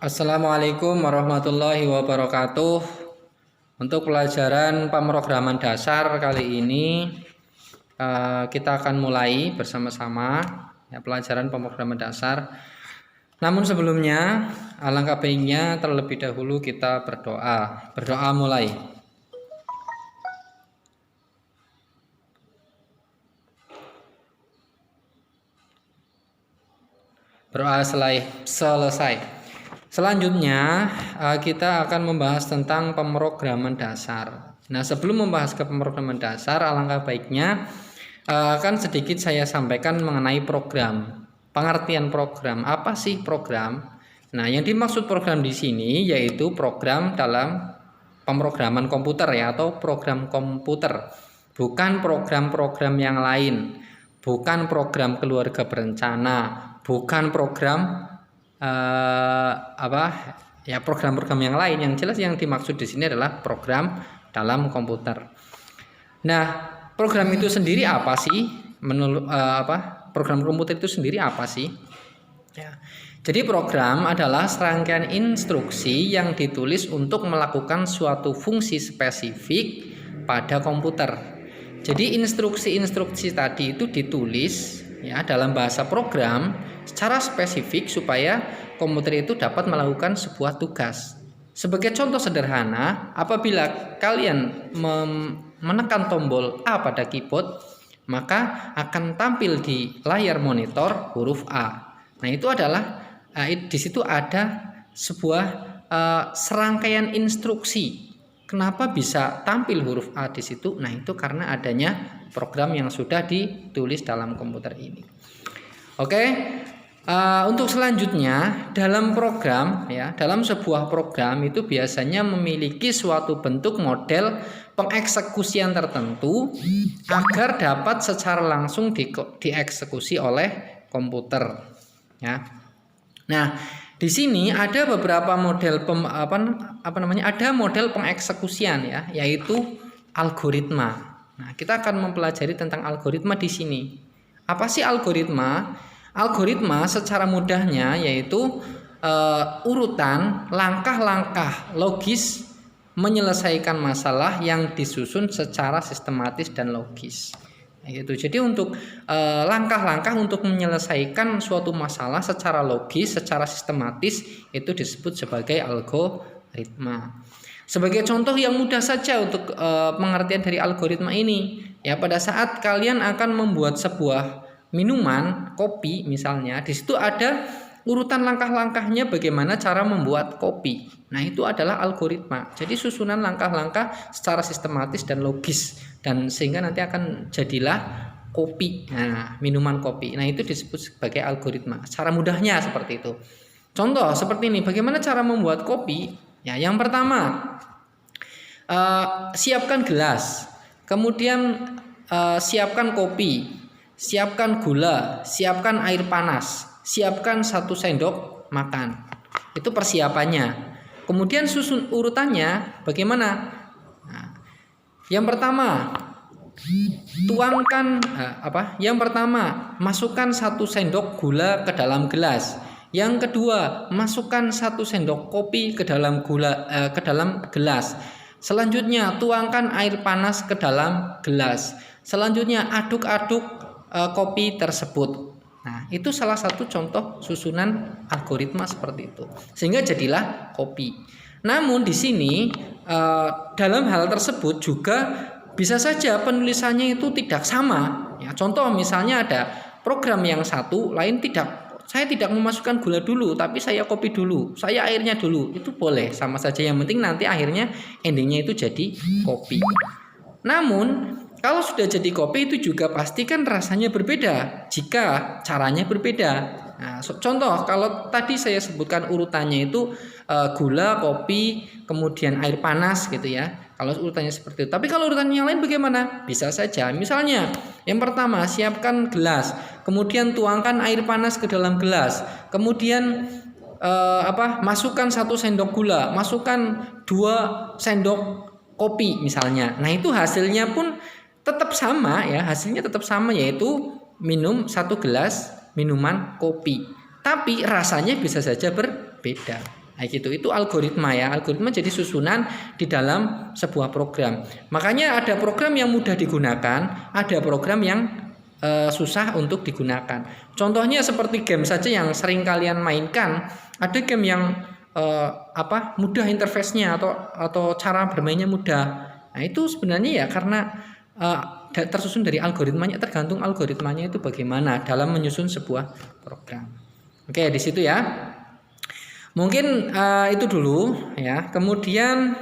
Assalamualaikum warahmatullahi wabarakatuh. Untuk pelajaran pemrograman dasar kali ini kita akan mulai bersama-sama ya, pelajaran pemrograman dasar. Namun sebelumnya alangkah baiknya terlebih dahulu kita berdoa. Berdoa mulai. Berdoa selesai. Selanjutnya kita akan membahas tentang pemrograman dasar. Nah, sebelum membahas ke pemrograman dasar, alangkah baiknya akan sedikit saya sampaikan mengenai program. Pengertian program, apa sih program? Nah, yang dimaksud program di sini yaitu program dalam pemrograman komputer ya, atau program komputer. Bukan program-program yang lain, bukan program keluarga berencana, bukan program program-program yang lain. Yang jelas yang dimaksud di sini adalah program dalam komputer. Nah, program itu sendiri apa sih? Program komputer itu sendiri apa sih? Ya. Jadi program adalah serangkaian instruksi yang ditulis untuk melakukan suatu fungsi spesifik pada komputer. Jadi instruksi-instruksi tadi itu ditulis ya dalam bahasa program secara spesifik supaya komputer itu dapat melakukan sebuah tugas. Sebagai contoh sederhana, apabila kalian menekan tombol A pada keyboard, maka akan tampil di layar monitor huruf A. Nah, itu adalah di situ ada sebuah serangkaian instruksi. Kenapa bisa tampil huruf A di situ? Nah, itu karena adanya program yang sudah ditulis dalam komputer ini. Oke, untuk selanjutnya dalam program ya, dalam sebuah program itu biasanya memiliki suatu bentuk model pengeksekusian tertentu agar dapat secara langsung dieksekusi oleh komputer. Ya. Nah, di sini ada beberapa model ada model pengeksekusian ya, yaitu algoritma. Nah, kita akan mempelajari tentang algoritma di sini. Apa sih algoritma? Algoritma secara mudahnya yaitu urutan langkah-langkah logis menyelesaikan masalah yang disusun secara sistematis dan logis. Itu. Jadi untuk langkah-langkah untuk menyelesaikan suatu masalah secara logis, secara sistematis itu disebut sebagai algoritma. Sebagai contoh yang mudah saja untuk pengertian dari algoritma ini, ya pada saat kalian akan membuat sebuah minuman, kopi misalnya, di situ ada urutan langkah-langkahnya bagaimana cara membuat kopi. Nah, itu adalah algoritma. Jadi susunan langkah-langkah secara sistematis dan logis, dan sehingga nanti akan jadilah kopi. Nah, minuman kopi. Nah, itu disebut sebagai algoritma. Cara mudahnya seperti itu. Contoh seperti ini, bagaimana cara membuat kopi? Ya, yang pertama, siapkan gelas, kemudian siapkan kopi, siapkan gula, siapkan air panas, siapkan 1 sendok makan. Itu persiapannya. Kemudian susun urutannya bagaimana? Nah, yang pertama, Yang pertama, masukkan 1 sendok gula ke dalam gelas. Yang kedua, masukkan 1 sendok kopi ke dalam gelas. Selanjutnya, tuangkan air panas ke dalam gelas. Selanjutnya, aduk-aduk kopi tersebut. Nah, itu salah satu contoh susunan algoritma seperti itu. Sehingga jadilah kopi. Namun di sini dalam hal tersebut juga bisa saja penulisannya itu tidak sama. Ya, contoh misalnya ada program yang satu, lain tidak. Saya tidak memasukkan gula dulu, tapi saya kopi dulu, saya airnya dulu. Itu boleh, sama saja. Yang penting nanti akhirnya endingnya itu jadi kopi. Namun kalau sudah jadi kopi itu juga pasti kan rasanya berbeda jika caranya berbeda. Nah, contoh kalau tadi saya sebutkan urutannya itu gula, kopi, kemudian air panas gitu ya. Kalau urutannya seperti itu. Tapi kalau urutannya yang lain bagaimana? Bisa saja. Misalnya yang pertama siapkan gelas, kemudian tuangkan air panas ke dalam gelas, kemudian masukkan 1 sendok gula, masukkan 2 sendok kopi misalnya. Nah, itu hasilnya pun tetap sama ya, hasilnya tetap sama, yaitu minum 1 gelas minuman kopi. Tapi rasanya bisa saja berbeda. Nah, gitu. Itu algoritma ya. Algoritma jadi susunan di dalam sebuah program. Makanya ada program yang mudah digunakan, ada program yang susah untuk digunakan. Contohnya seperti game saja yang sering kalian mainkan. Ada game yang mudah interface-nya atau cara bermainnya mudah. Nah, itu sebenarnya ya karena tersusun dari algoritmanya, tergantung algoritmanya itu bagaimana dalam menyusun sebuah program. Oke, di situ ya. Mungkin itu dulu ya. Kemudian